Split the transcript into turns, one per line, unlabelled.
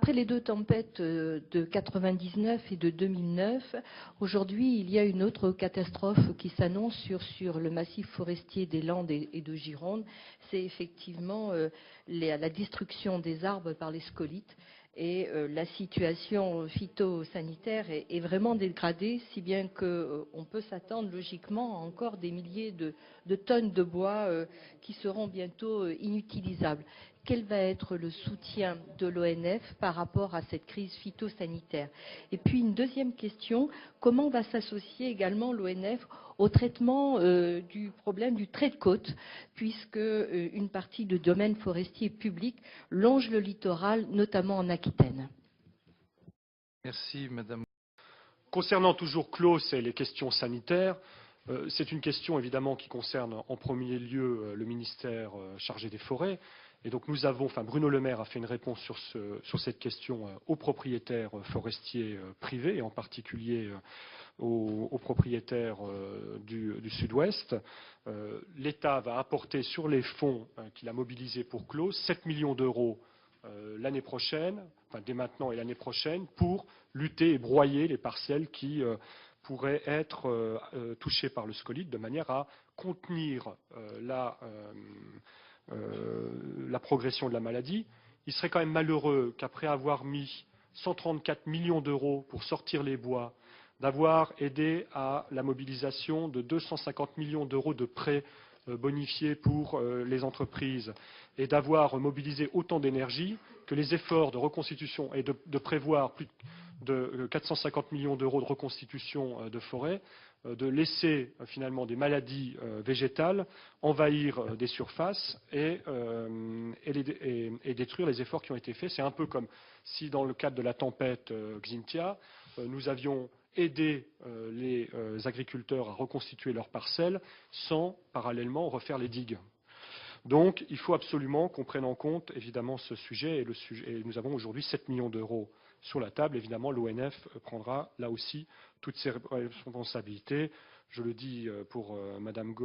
Après les deux tempêtes de 99 et de 2009, aujourd'hui, il y a une autre catastrophe qui s'annonce sur le massif forestier des Landes et de Gironde. C'est effectivement la destruction des arbres par les scolytes. Et la situation phytosanitaire est vraiment dégradée, si bien qu'on peut s'attendre logiquement à encore des milliers de tonnes de bois qui seront bientôt inutilisables. Quel va être le soutien de l'ONF par rapport à cette crise phytosanitaire? Et puis une deuxième question, comment va s'associer également l'ONF au traitement du problème du trait de côte, puisque une partie du domaine forestier public longe le littoral, notamment en Aquitaine?
Merci, Madame. Concernant toujours Claus et les questions sanitaires, c'est une question évidemment qui concerne en premier lieu le ministère chargé des forêts. Et donc nous avons, Bruno Le Maire a fait une réponse sur cette question aux propriétaires forestiers privés et en particulier aux propriétaires du Sud-Ouest. L'État va apporter sur les fonds qu'il a mobilisés pour Claus 7 millions d'euros l'année prochaine, dès maintenant et l'année prochaine, pour lutter et broyer les parcelles qui pourraient être touchées par le scolyte, de manière à contenir la progression de la maladie. Il serait quand même malheureux qu'après avoir mis 134 millions d'euros pour sortir les bois, d'avoir aidé à la mobilisation de 250 millions d'euros de prêts bonifiés pour les entreprises et d'avoir mobilisé autant d'énergie, que les efforts de reconstitution et de prévoir plus de 450 millions d'euros de reconstitution de forêt, de laisser finalement des maladies végétales envahir des surfaces et détruire les efforts qui ont été faits. C'est un peu comme si dans le cadre de la tempête Xynthia, nous avions aider les agriculteurs à reconstituer leurs parcelles sans parallèlement refaire les digues. Donc il faut absolument qu'on prenne en compte évidemment ce sujet et nous avons aujourd'hui 7 millions d'euros sur la table. Évidemment, l'ONF prendra là aussi toutes ses responsabilités. Je le dis pour Madame Gaulle.